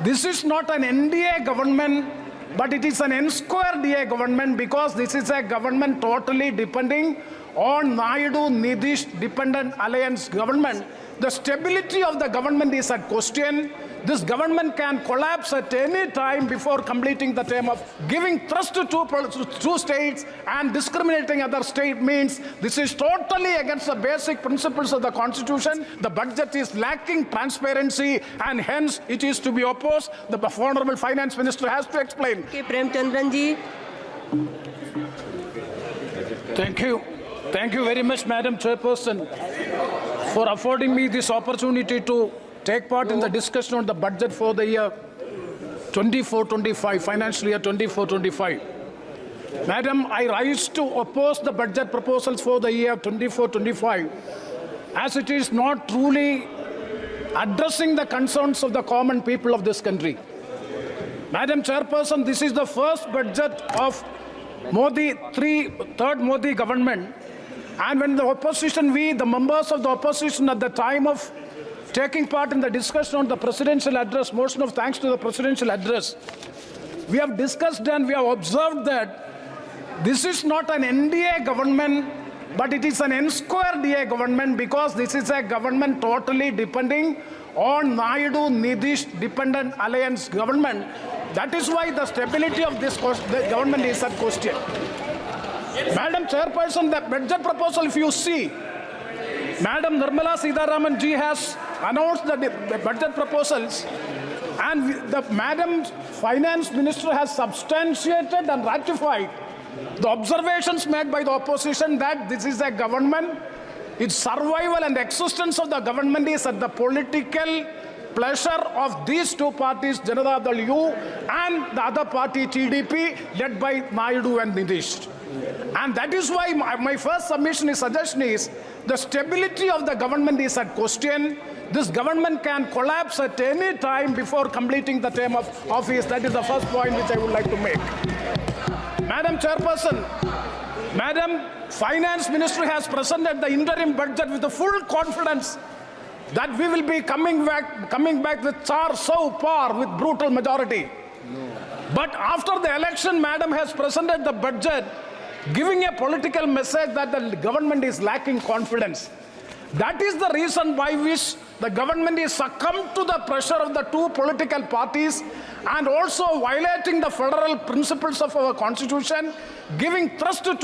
This is not an NDA government, but it is an N-square-DA government, because this is a government totally depending on Naidu-Nitish dependent alliance government. The stability of the government is at question. This government can collapse at any time before completing the term. Of giving thrust to two states and discriminating other state means this is totally against the basic principles of the Constitution. The budget is lacking transparency, and hence it is to be opposed. The Honorable Finance Minister has to explain. Okay, Premachandran ji. Thank you. Thank you very much, Madam Chairperson, for affording me this opportunity to take part in the discussion on the budget for the year 24-25, financial year 24-25. Madam, I rise to oppose the budget proposals for the year 24-25, as it is not truly addressing the concerns of the common people of this country. Madam Chairperson, this is the first budget of third Modi government. And when the opposition, the members of the opposition at the time of taking part in the discussion on the presidential address, motion of thanks to the presidential address, we have discussed and we have observed that this is not an NDA government, but it is an N-square-DA government, because this is a government totally depending on Naidu-Nitish dependent alliance government. That is why the stability of this government is at question. Madam Chairperson, the budget proposal, if you see, Madam Nirmala Sitharaman ji has announced the budget proposals, and the Madam Finance Minister has substantiated and ratified the observations made by the opposition that this is a government, its survival and existence of the government is at the political pleasure of these two parties, Janata Dal U and the other party, TDP, led by Naidu and Nitish. And that is why my first suggestion is the stability of the government is at question. This government can collapse at any time before completing the term of office. That is the first point which I would like to make. Madam Chairperson, Madam Finance Ministry has presented the interim budget with the full confidence that we will be coming back with char so par with brutal majority. No. But after the election, Madam has presented the budget giving a political message that the government is lacking confidence. That is the reason why which the government is succumbed to the pressure of the two political parties, and also violating the federal principles of our Constitution, giving thrust to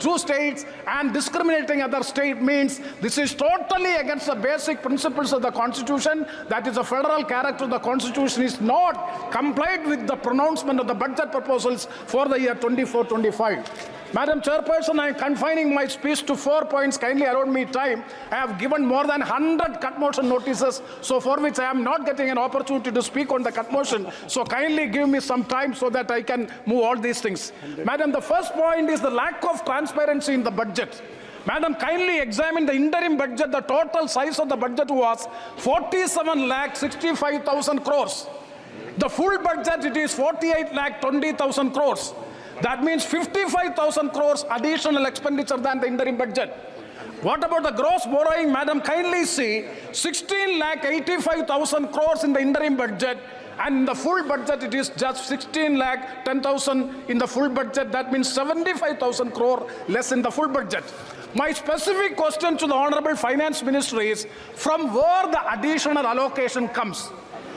two states and discriminating other state means this is totally against the basic principles of the Constitution. That is, the federal character of the Constitution is not complied with the pronouncement of the budget proposals for the year 24-25. Madam Chairperson, I am confining my speech to 4 points. Kindly allow me time. I have given more than 100 cut motion notices, so for which I am not getting an opportunity to speak on the cut motion. So kindly give me some time so that I can move all these things. Madam, the first point is the lack of transparency in the budget. Madam, kindly examine the interim budget. The total size of the budget was 47,65,000 crores. The full budget, it is 48,20,000 crores. That means 55,000 crores additional expenditure than the interim budget. What about the gross borrowing, Madam? Kindly see 16,85,000 crores in the interim budget, and in the full budget it is just 16,10,000 in the full budget. That means 75,000 crore less in the full budget. My specific question to the Honorable Finance Minister is, from where the additional allocation comes?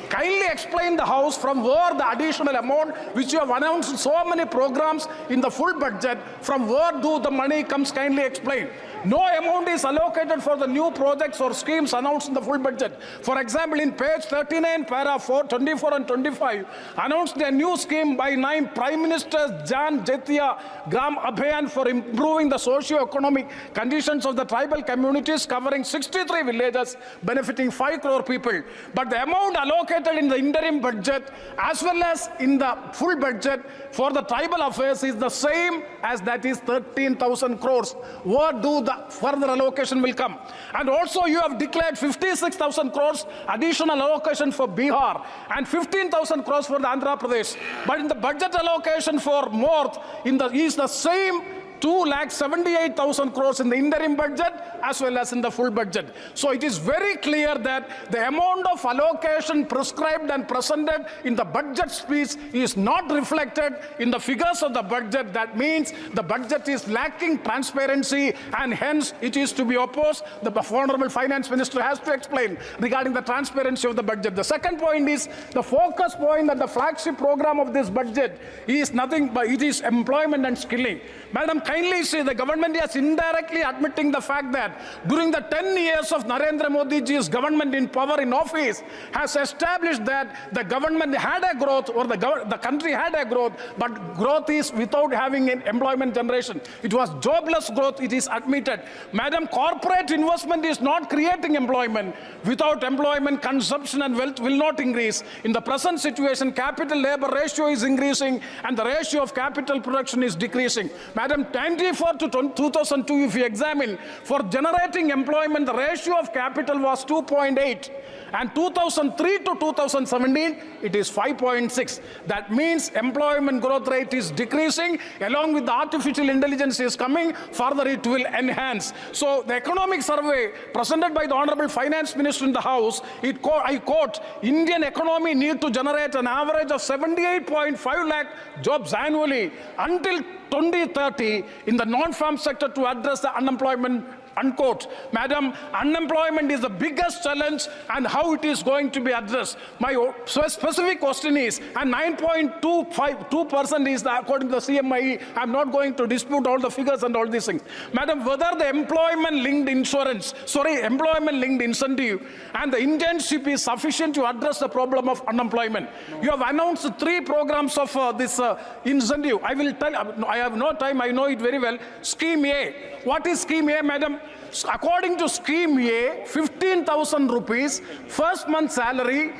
Kindly explain the House from where the additional amount which you have announced so many programs in the full budget, from where do the money comes? Kindly explain. No amount is allocated for the new projects or schemes announced in the full budget. For example, in page 39, para 24 and 25, announced a new scheme by 9 Prime Ministers Jan Jetiya Gram Abhayan for improving the socio-economic conditions of the tribal communities, covering 63 villages, benefiting 5 crore people. But the amount allocated in the interim budget as well as in the full budget for the tribal affairs is the same as that is 13,000 crores. Where do the further allocation will come? And also you have declared 56,000 crores additional allocation for Bihar and 15,000 crores for the Andhra Pradesh. But in the budget allocation for North is the same 2,78,000 crores in the interim budget as well as in the full budget. So it is very clear that the amount of allocation prescribed and presented in the budget speech is not reflected in the figures of the budget. That means the budget is lacking transparency, and hence it is to be opposed. The Honorable Finance Minister has to explain regarding the transparency of the budget. The second point is the focus point that the flagship program of this budget is nothing but it is employment and skilling. Madam, kindly see, the government is indirectly admitting the fact that during the 10 years of Narendra Modi ji's government in power in office has established that the government had a growth, or the country had a growth, but growth is without having an employment generation. It was jobless growth, it is admitted. Madam, corporate investment is not creating employment. Without employment, consumption and wealth will not increase. In the present situation, capital labor ratio is increasing and the ratio of capital production is decreasing. Madam, 94 to 2002, if you examine, for generating employment, the ratio of capital was 2.8. And 2003 to 2017, it is 5.6. That means employment growth rate is decreasing. Along with the artificial intelligence is coming, further it will enhance. So the economic survey presented by the Honorable Finance Minister in the House, I quote, Indian economy need to generate an average of 78.5 lakh jobs annually until 2030 in the non-farm sector to address the unemployment, unquote. Madam, unemployment is the biggest challenge, and how it is going to be addressed. My specific question is, and 9.2% is according to the CMIE. I'm not going to dispute all the figures and all these things. Madam, whether the employment-linked incentive and the internship is sufficient to address the problem of unemployment. You have announced 3 programs of this incentive. I will tell, I have no time, I know it very well. Scheme A. What is Scheme A, Madam? According to Scheme A, 15,000 rupees, first month salary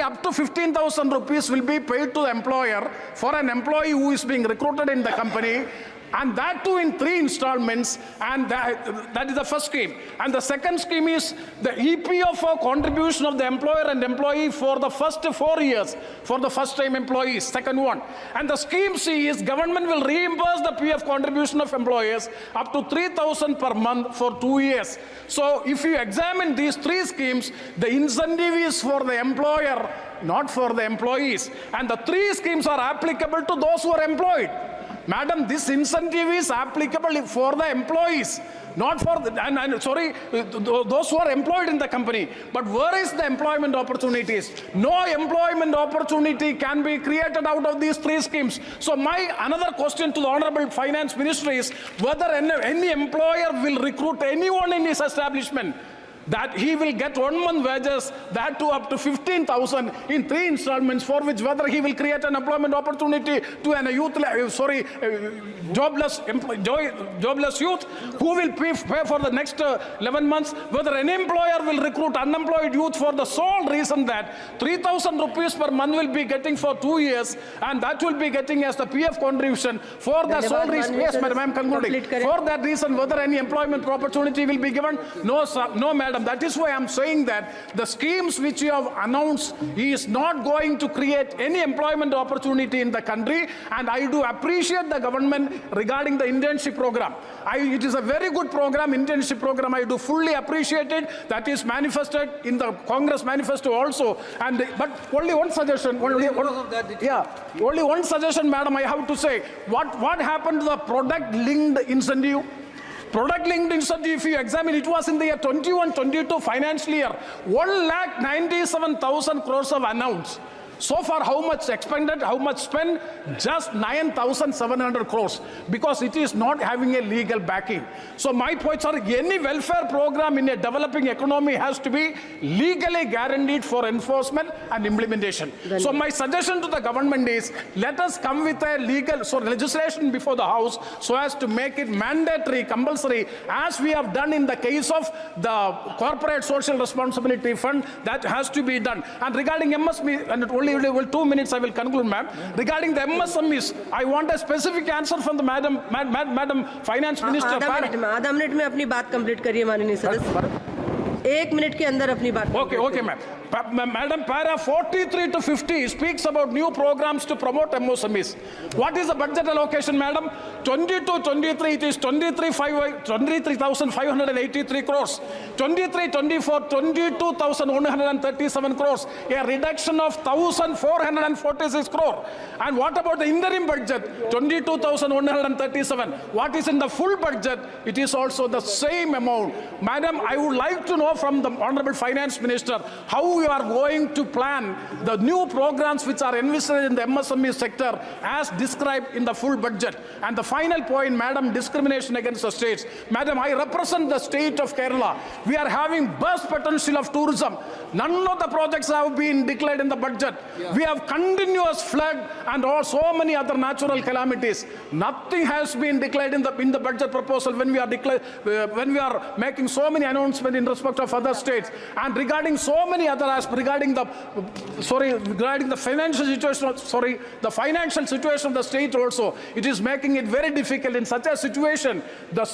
up to 15,000 rupees will be paid to the employer for an employee who is being recruited in the company, and that too in 3 installments, and that is the first scheme. And the second scheme is the EPF contribution of the employer and employee for the first 4 years for the first time employees, second one. And the scheme C is government will reimburse the PF contribution of employers up to 3,000 per month for 2 years. So if you examine these 3 schemes, the incentive is for the employer, not for the employees. And the 3 schemes are applicable to those who are employed. Madam, this incentive is applicable for the employees, not for the, those who are employed in the company. But where is the employment opportunities? No employment opportunity can be created out of these 3 schemes. So my another question to the Honorable Finance Minister is whether any employer will recruit anyone in his establishment, that he will get 1 month wages, that too up to 15,000 in 3 installments, for which whether he will create an employment opportunity to an jobless youth who will pay for the next 11 months, whether an employer will recruit unemployed youth for the sole reason that 3,000 rupees per month will be getting for 2 years, and that will be getting as the PF contribution for the sole reason. Yes, madam, I am concluding. For that reason, whether any employment opportunity will be given? No, sir, no, madam. That is why I am saying that the schemes which you have announced is not going to create any employment opportunity in the country, and I do appreciate the government regarding the internship program. It is a very good program, internship program. I do fully appreciate it. That is manifested in the Congress manifesto also. But only one suggestion. Only one suggestion, madam, I have to say. What happened to the product-linked incentive? Product-linked incentive, if you examine, it was in the year 21-22 financial year, 1,97,000 crores of announced. So far, how much expended, how much spent? Just 9,700 crores, because it is not having a legal backing. So my points are, any welfare program in a developing economy has to be legally guaranteed for enforcement and implementation. So my suggestion to the government is, let us come with a legislation before the House so as to make it mandatory, compulsory, as we have done in the case of the Corporate Social Responsibility Fund. That has to be done. And regarding MSME, and only 2 minutes I will conclude, ma'am. Regarding the MSMEs, I want a specific answer from the Madam Finance Minister. आधा minute में अपनी बात complete करिए माननीय सदस्य. 1 minute के अंदर अपनी बात। Okay, ma'am. Madam, para 43 to 50 speaks about new programs to promote MSMEs. What is the budget allocation, madam? 22-23, it is 23,583 crores. 23-24, 22,137 crores. A reduction of 1,446 crore. And what about the interim budget? 22,137. What is in the full budget? It is also the same amount. Madam, I would like to know from the Honorable Finance Minister how you are going to plan the new programs which are envisaged in the MSME sector as described in the full budget. And the final point, madam, discrimination against the states. Madam, I represent the state of Kerala. We are having burst potential of tourism. None of the projects have been declared in the budget. We have continuous flood and so many other natural calamities. Nothing has been declared in the budget proposal when we are making so many announcements in respect of other states. And regarding so many other aspects, regarding the financial situation of the state also, it is making it very difficult. In such a situation, the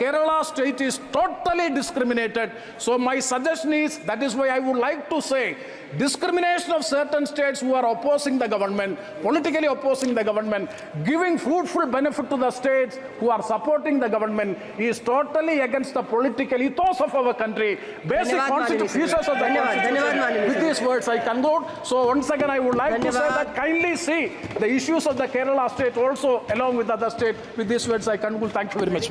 Kerala state is totally discriminated. So my suggestion is, that is why I would like to say, discrimination of certain states who are opposing the government, politically opposing the government, giving fruitful benefit to the states who are supporting the government, is totally against the political ethos of our country, basic features of the constitution. With these words, I conclude. So once again, I would like to say that kindly see the issues of the Kerala state also along with other states. With these words, I conclude. Thank you very much.